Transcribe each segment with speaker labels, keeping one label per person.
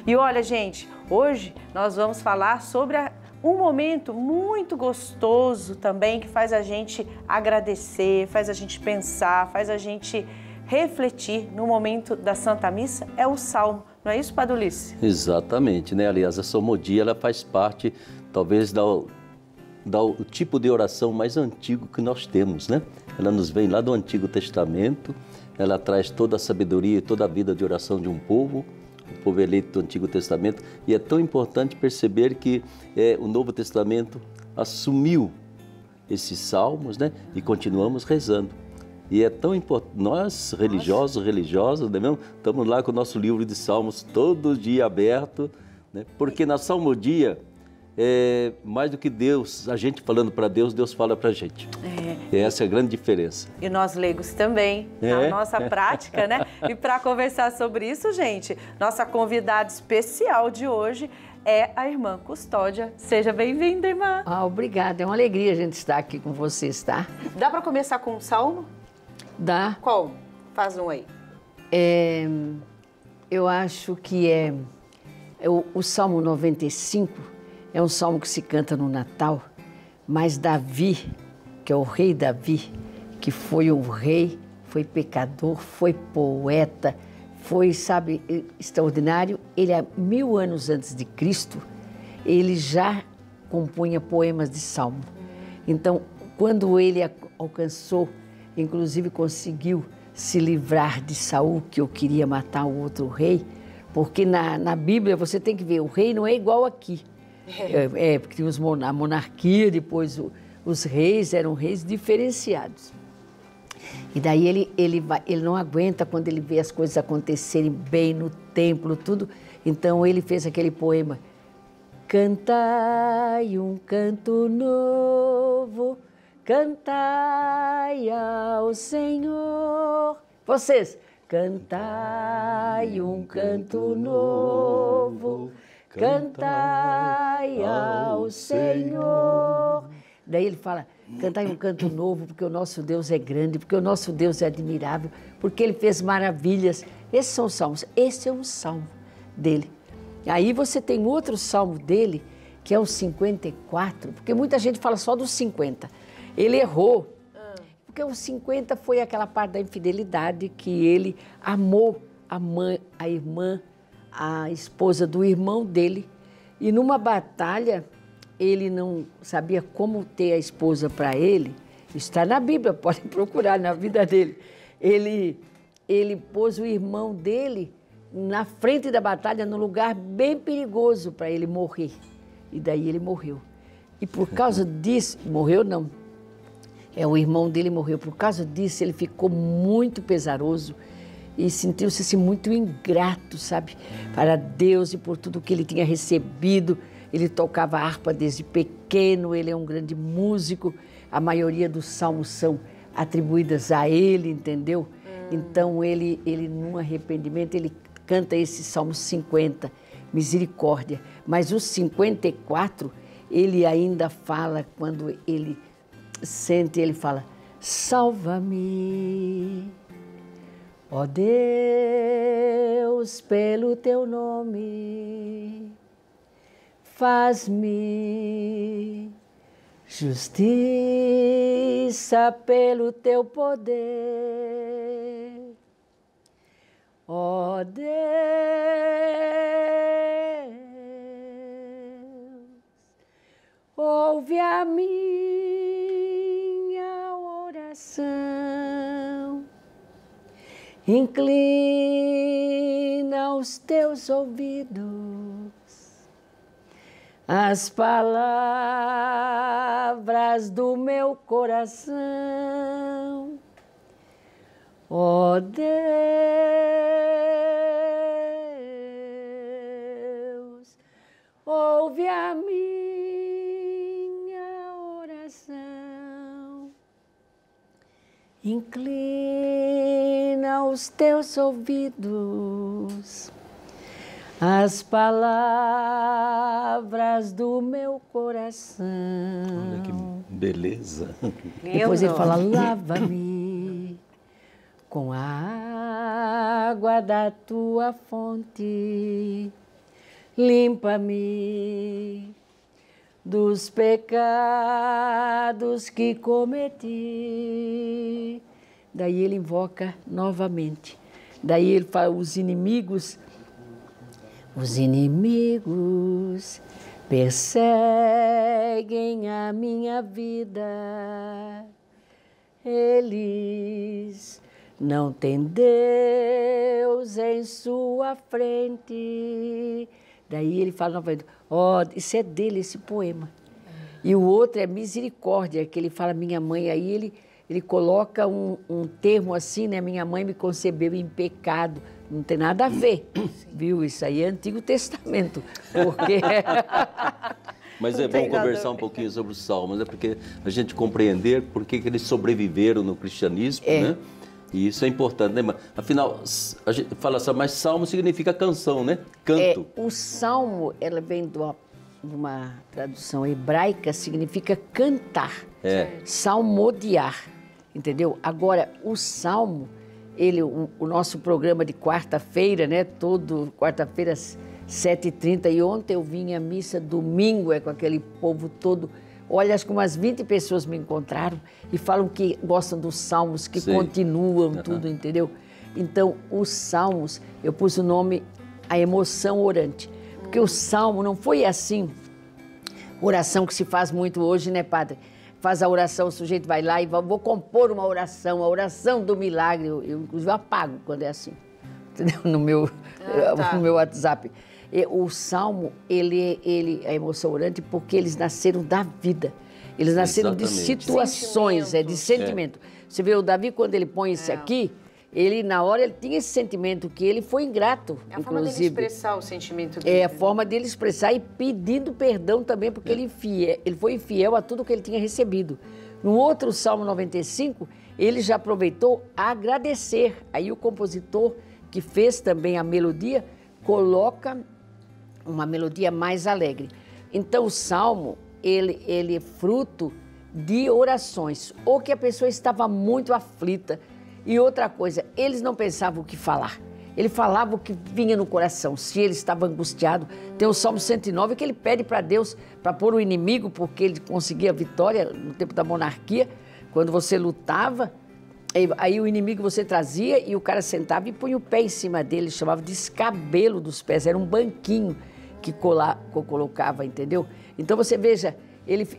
Speaker 1: E olha, gente, hoje nós vamos falar sobre um momento muito gostoso também que faz a gente agradecer, faz a gente pensar, faz a gente refletir no momento da Santa Missa, é o Salmo. Não é isso, Padre Ulisses?
Speaker 2: Exatamente, né? Aliás, a salmodia, ela faz parte, talvez, do tipo de oração mais antigo que nós temos, né? Ela nos vem lá do Antigo Testamento, ela traz toda a sabedoria e toda a vida de oração de um povo, o povo eleito do Antigo Testamento, e é tão importante perceber que o Novo Testamento assumiu esses salmos, né? E continuamos rezando. E é tão importante, nós religiosas, não é mesmo? Estamos lá com o nosso livro de salmos todo dia aberto, né? Porque na salmodia, mais do que Deus, a gente falando para Deus, Deus fala para a gente. E essa é a grande diferença.
Speaker 1: E nós leigos também, na nossa prática, né? E para conversar sobre isso, gente, nossa convidada especial de hoje é a irmã Custódia. Seja bem-vinda, irmã.
Speaker 3: Obrigada, é uma alegria a gente estar aqui com vocês, tá?
Speaker 1: Dá para começar com um salmo?
Speaker 3: Dá.
Speaker 1: Qual? Faz um aí.
Speaker 3: Eu acho que o Salmo 95 é um salmo que se canta no Natal, mas Davi, que é o rei Davi, que foi um rei, foi pecador, foi poeta, foi, sabe, extraordinário. Ele, há 1000 anos antes de Cristo, ele já compunha poemas de salmo. Então, quando ele alcançou, inclusive conseguiu se livrar de Saul, que eu queria matar o outro rei, porque na Bíblia você tem que ver, o rei não é igual aqui. Porque tinha a monarquia, depois os reis eram reis diferenciados. E daí ele não aguenta quando ele vê as coisas acontecerem bem no templo, tudo. Então ele fez aquele poema: cantai um canto novo, cantai ao Senhor. Vocês, cantai um canto novo, cantai ao Senhor. Daí ele fala: cantai um canto novo, porque o nosso Deus é grande, porque o nosso Deus é admirável, porque Ele fez maravilhas. Esses são os salmos. Esse é um salmo dele. Aí você tem outro salmo dele, que é o 54, porque muita gente fala só dos 50. Ele errou, porque o 50 foi aquela parte da infidelidade que ele amou a irmã, a esposa do irmão dele, e numa batalha ele não sabia como ter a esposa para ele. Está na Bíblia, podem procurar na vida dele. Ele pôs o irmão dele na frente da batalha, num lugar bem perigoso para ele morrer. E daí ele morreu. E por causa disso, morreu não, o irmão dele morreu. Por causa disso ele ficou muito pesaroso e sentiu-se assim, muito ingrato, sabe, para Deus e por tudo que ele tinha recebido. Ele tocava harpa desde pequeno, ele é um grande músico. A maioria dos salmos são atribuídas a ele, entendeu? Então ele num arrependimento, ele canta esse Salmo 50, misericórdia. Mas o 54, ele ainda fala, quando ele sente, ele fala: salva-me, ó Deus, pelo teu nome, faz-me justiça pelo teu poder, ó Deus, ouve a minha oração, inclina os teus ouvidos as palavras do meu coração, ó Deus, ouve a minha oração, inclina os teus ouvidos as palavras do meu coração.
Speaker 2: Olha que beleza.
Speaker 3: Depois ele fala: lava-me com a água da tua fonte, limpa-me dos pecados que cometi. Daí ele invoca novamente. Daí ele fala, os inimigos perseguem a minha vida. Eles não têm Deus em sua frente. Daí ele fala novamente, isso é dele, esse poema. E o outro é misericórdia, que ele fala minha mãe, aí ele coloca um termo assim, né? Minha mãe me concebeu em pecado. Não tem nada a ver, viu? Isso aí é Antigo Testamento, porque...
Speaker 2: Mas é bom conversar um pouquinho sobre os salmos, né? Porque a gente compreender por que eles sobreviveram no cristianismo, né? E isso é importante, né? Afinal, a gente fala assim, mas salmo significa canção, né? Canto.
Speaker 3: O salmo, ela vem de uma tradução hebraica, significa cantar, salmodiar, entendeu? Agora, o salmo, o nosso programa de quarta-feira, né? Todo quarta-feira, 7h30, e ontem eu vim à missa, domingo, com aquele povo todo. Olha, acho que umas 20 pessoas me encontraram e falam que gostam dos salmos, que continuam tudo, entendeu? Então, os salmos, eu pus o nome, a emoção orante. Porque o salmo não foi assim, oração que se faz muito hoje, né, padre? Faz a oração, o sujeito vai lá e vou compor uma oração, a oração do milagre. Eu inclusive, apago quando é assim, entendeu? No meu WhatsApp. O salmo, a emoção orante, porque eles nasceram da vida. Eles nasceram de situações, de sentimento. Você vê o Davi, quando ele põe isso aqui, na hora ele tinha esse sentimento que ele foi ingrato,
Speaker 1: É a forma dele expressar o sentimento dele.
Speaker 3: É a forma dele expressar e pedindo perdão também, porque ele foi infiel a tudo que ele tinha recebido. No outro Salmo 95, ele já aproveitou a agradecer. Aí o compositor, que fez também a melodia, coloca uma melodia mais alegre. Então o Salmo, ele é fruto de orações, ou que a pessoa estava muito aflita. E outra coisa, eles não pensavam o que falar. Ele falava o que vinha no coração, se ele estava angustiado. Tem o Salmo 109 que ele pede para Deus para pôr o inimigo, porque ele conseguia vitória no tempo da monarquia, quando você lutava, aí o inimigo você trazia e o cara sentava e punha o pé em cima dele, chamava de escabelo dos pés, era um banquinho que colocava, entendeu? Então você veja,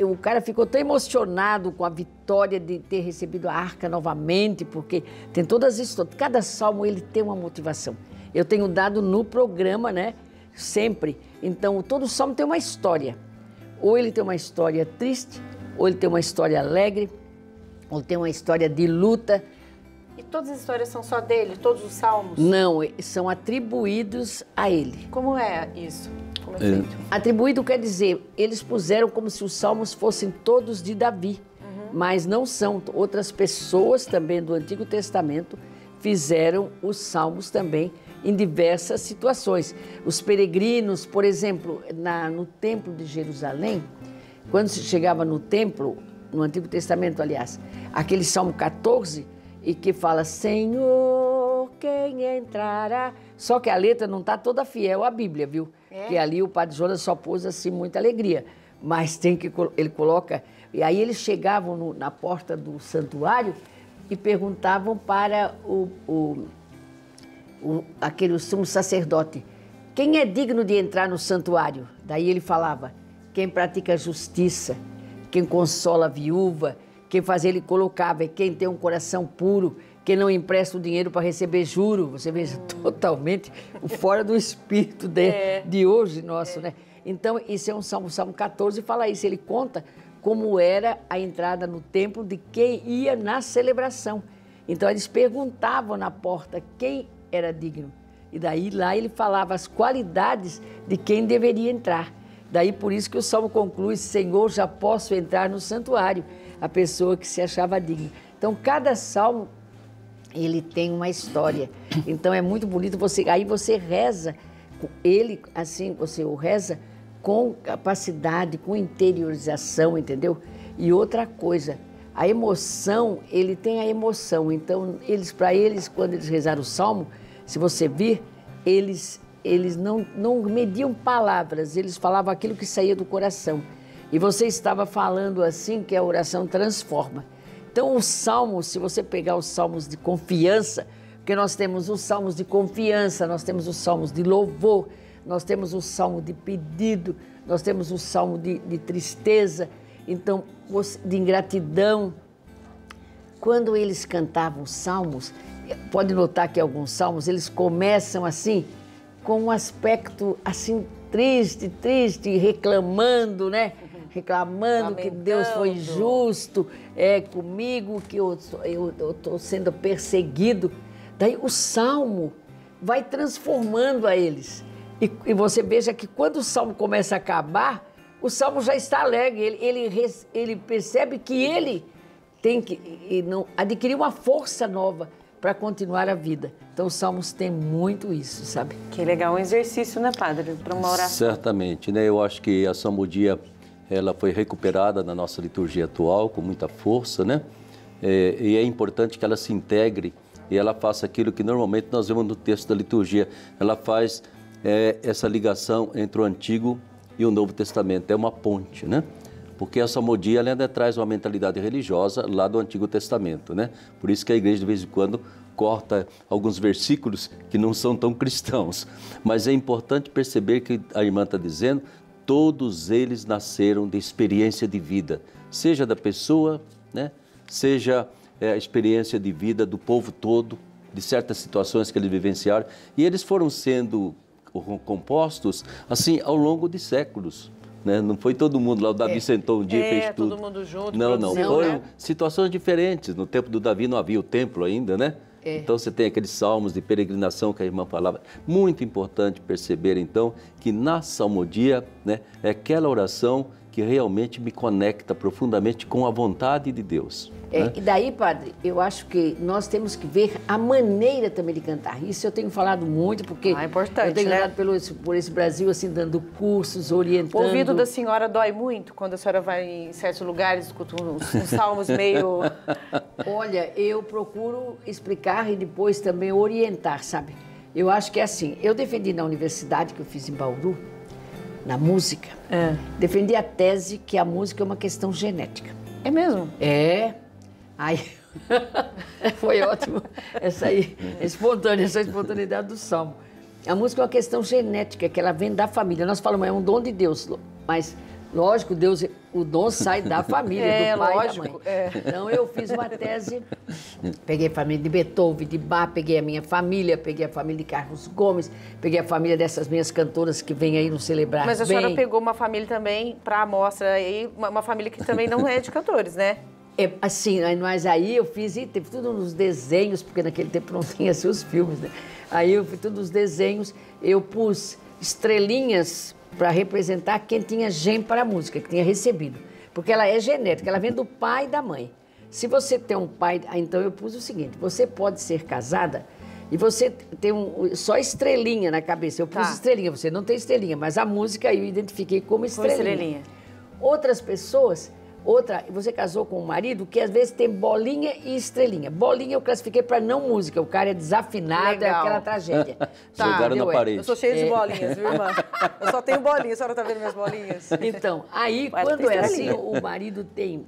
Speaker 3: o cara ficou tão emocionado com a vitória de ter recebido a arca novamente, porque tem todas as histórias. Cada salmo ele tem uma motivação. Eu tenho dado no programa, né? Sempre. Então, todo salmo tem uma história. Ou ele tem uma história triste, ou ele tem uma história alegre, ou tem uma história de luta.
Speaker 1: E todas as histórias são só dele? Todos os salmos?
Speaker 3: Não, são atribuídos a ele.
Speaker 1: Como é isso? Como é feito?
Speaker 3: Atribuído quer dizer, eles puseram como se os salmos fossem todos de Davi, mas não são. Outras pessoas também do Antigo Testamento fizeram os salmos também em diversas situações. Os peregrinos, por exemplo, no Templo de Jerusalém, quando se chegava no templo, no Antigo Testamento, aliás, aquele Salmo 14, e que fala, Senhor, quem entrará? Só que a letra não está toda fiel à Bíblia, viu? Porque ali o Padre Jonas só pôs assim muita alegria, mas ele coloca... E aí eles chegavam na porta do santuário e perguntavam para aquele sumo sacerdote, quem é digno de entrar no santuário? Daí ele falava, quem pratica justiça, quem consola a viúva, quem faz, ele colocava, quem tem um coração puro, quem não empresta o dinheiro para receber juro. Você veja, totalmente fora do espírito de hoje nosso, né? Então, isso é um Salmo 14, fala isso, ele conta como era a entrada no templo de quem ia na celebração. Então, eles perguntavam na porta quem era digno. E daí, lá ele falava as qualidades de quem deveria entrar. Daí, por isso que o Salmo conclui, Senhor, já posso entrar no santuário, a pessoa que se achava digna. Então, cada Salmo, ele tem uma história. Então, é muito bonito, aí você reza, ele, assim, você o reza com capacidade, com interiorização, entendeu? E outra coisa, a emoção, ele tem a emoção. Então, para eles, quando eles rezaram o Salmo, se você vir, eles eles não mediam palavras, eles falavam aquilo que saía do coração. E você estava falando assim que a oração transforma. Então, os salmos, se você pegar os salmos de confiança, porque nós temos os salmos de confiança, nós temos os salmos de louvor, nós temos o salmo de pedido, nós temos o salmo de tristeza, então, de ingratidão. Quando eles cantavam os salmos, pode notar que alguns salmos, eles começam assim, com um aspecto assim triste, reclamando, né? Reclamando que Deus foi justo comigo, que eu estou sendo perseguido. Daí o salmo vai transformando a eles. E você veja que quando o salmo começa a acabar, o salmo já está alegre. Ele percebe que ele tem que adquirir uma força nova para continuar a vida. Então, os salmos têm muito isso, sabe?
Speaker 1: Que legal, um exercício, né, padre? Para uma oração.
Speaker 2: Certamente, né? Eu acho que a salmodia, ela foi recuperada na nossa liturgia atual com muita força, né? E é importante que ela se integre e ela faça aquilo que normalmente nós vemos no texto da liturgia. Ela faz essa ligação entre o Antigo e o Novo Testamento. É uma ponte, né? Porque a salmodia, ela ainda traz uma mentalidade religiosa lá do Antigo Testamento, né? Por isso que a igreja, de vez em quando, corta alguns versículos que não são tão cristãos. Mas é importante perceber que a irmã está dizendo, todos eles nasceram de experiência de vida, seja da pessoa, né? Seja a experiência de vida do povo todo, de certas situações que eles vivenciaram, e eles foram sendo compostos assim ao longo de séculos. Né? Não foi todo mundo lá, o Davi sentou um dia e fez tudo.
Speaker 1: Todo mundo junto.
Speaker 2: Não, foram situações diferentes. No tempo do Davi não havia o templo ainda, né? Então você tem aqueles salmos de peregrinação que a irmã falava. Muito importante perceber então que na salmodia, né, é aquela oração que realmente me conecta profundamente com a vontade de Deus. Né?
Speaker 3: E daí, padre, eu acho que nós temos que ver a maneira também de cantar. Isso eu tenho falado muito, porque
Speaker 1: é importante,
Speaker 3: eu tenho andado por esse Brasil, assim, dando cursos, orientando.
Speaker 1: O ouvido da senhora dói muito quando a senhora vai em certos lugares, escuta uns salmos meio...
Speaker 3: Olha, eu procuro explicar e depois também orientar, sabe? Eu acho que é assim, eu defendi na universidade que eu fiz em Bauru, na música, defendi a tese que a música é uma questão genética.
Speaker 1: É mesmo?
Speaker 3: É. Aí, foi ótimo essa espontaneidade do salmo. A música é uma questão genética, que ela vem da família. Nós falamos, é um dom de Deus, mas lógico, o dom sai da família, do pai
Speaker 1: lógico,
Speaker 3: e da mãe. Então eu fiz uma tese, peguei a família de Beethoven, de Bach, peguei a minha família, peguei a família de Carlos Gomes, peguei a família dessas minhas cantoras que vêm aí no Celebrar Bem.
Speaker 1: Mas a senhora pegou uma família também para a amostra, aí, uma família que também não é de cantores, né?
Speaker 3: É, assim, mas aí eu fiz, e teve tudo nos desenhos, porque naquele tempo não tinha assim, os filmes, né? Aí eu fiz tudo nos desenhos, eu pus estrelinhas para representar quem tinha gem para a música, que tinha recebido. Porque ela é genética, ela vem do pai e da mãe. Se você tem um pai... Então eu pus o seguinte, você pode ser casada e você tem só estrelinha na cabeça. Eu pus estrelinha, você não tem estrelinha, mas a música eu identifiquei como estrelinha. Outras pessoas... você casou com um marido que às vezes tem bolinha e estrelinha. Bolinha eu classifiquei para não música, o cara é desafinado,
Speaker 1: Legal.
Speaker 3: É aquela tragédia.
Speaker 2: Jogaram na parede.
Speaker 1: Eu sou cheia de bolinhas, viu, irmã? Eu só tenho bolinhas, a senhora tá vendo minhas bolinhas?
Speaker 3: Então, aí quando é assim, o marido tem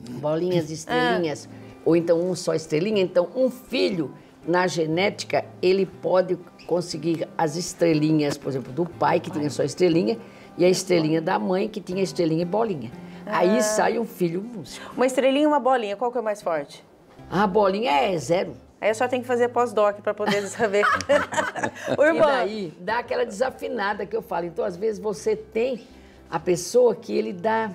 Speaker 3: bolinhas e estrelinhas, ou então um só estrelinha, então um filho, na genética, ele pode conseguir as estrelinhas, por exemplo, do pai, que tinha só estrelinha, e a estrelinha da mãe, que tinha estrelinha e bolinha. Aí sai um filho músico.
Speaker 1: Uma estrelinha e uma bolinha, qual que é o mais forte?
Speaker 3: A bolinha é 0.
Speaker 1: Aí a senhora tem que fazer pós-doc para poder saber. Ô,
Speaker 3: E
Speaker 1: irmã.
Speaker 3: daí dá aquela desafinada que eu falo. Então, às vezes, você tem a pessoa que ele dá...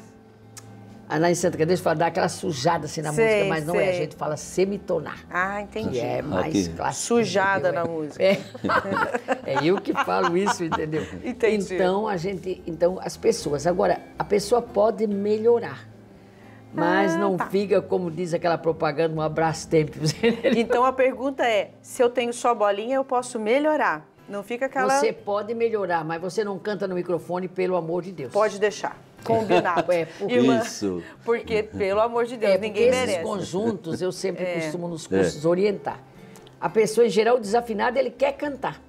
Speaker 3: Lá em Santa Cadeira, fala, dá aquela sujada assim na música, mas não é. A gente fala semitonar.
Speaker 1: Ah, entendi.
Speaker 3: Que é mais clássico.
Speaker 1: Sujada na música.
Speaker 3: É eu que falo isso, entendeu?
Speaker 1: Entendi.
Speaker 3: Então, as pessoas... Agora, a pessoa pode melhorar, mas não fica, como diz aquela propaganda, um abraço tempo.
Speaker 1: Então, a pergunta é, se eu tenho só bolinha, eu posso melhorar? Não fica aquela...
Speaker 3: Você pode melhorar, mas você não canta no microfone, pelo amor de Deus.
Speaker 1: Pode deixar. Combinado.
Speaker 2: Irmã, isso.
Speaker 1: Porque, pelo amor de Deus, ninguém merece.
Speaker 3: Esses conjuntos, eu sempre costumo nos cursos orientar. A pessoa, em geral, desafinada, ele quer cantar.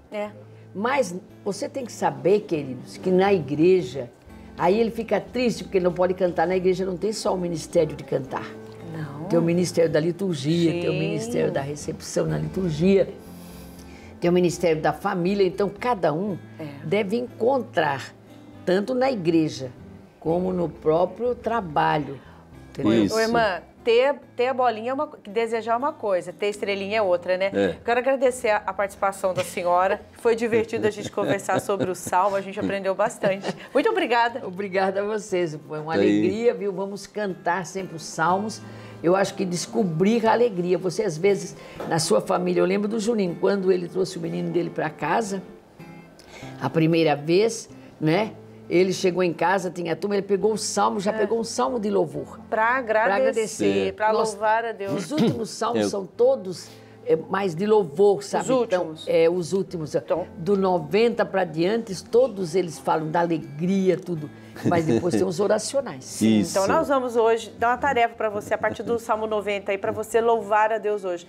Speaker 3: Mas você tem que saber, queridos, que na igreja, aí ele fica triste porque ele não pode cantar. Na igreja não tem só o ministério de cantar.
Speaker 1: Não.
Speaker 3: Tem o ministério da liturgia,
Speaker 1: Sim.
Speaker 3: tem o ministério da recepção na liturgia, tem o ministério da família. Então, cada um deve encontrar, tanto na igreja como no próprio trabalho. Entendeu?
Speaker 2: Isso.
Speaker 1: Ô, irmã, ter a bolinha é desejar uma coisa, ter estrelinha é outra, né?
Speaker 2: É.
Speaker 1: Quero agradecer a participação da senhora. Foi divertido a gente conversar sobre o salmo, a gente aprendeu bastante. Muito obrigada.
Speaker 3: Obrigada a vocês, foi uma
Speaker 2: Aí.
Speaker 3: alegria, viu? Vamos cantar sempre os salmos. Eu acho que descobrir a alegria. Você, às vezes, na sua família, eu lembro do Juninho, quando ele trouxe o menino dele para casa, a primeira vez, né? Ele chegou em casa, tinha a turma, ele pegou o salmo, já pegou um salmo de louvor.
Speaker 1: Para agradecer, para
Speaker 3: Nós-
Speaker 1: louvar a Deus.
Speaker 3: Os últimos salmos são todos mais de louvor, sabe?
Speaker 1: Os últimos.
Speaker 3: Então, os últimos.
Speaker 1: Então.
Speaker 3: Do 90 para diante, todos eles falam da alegria, tudo. Mas depois tem os oracionais.
Speaker 2: Isso.
Speaker 1: Então nós vamos hoje dar uma tarefa para você, a partir do Salmo 90 aí, para você louvar a Deus hoje.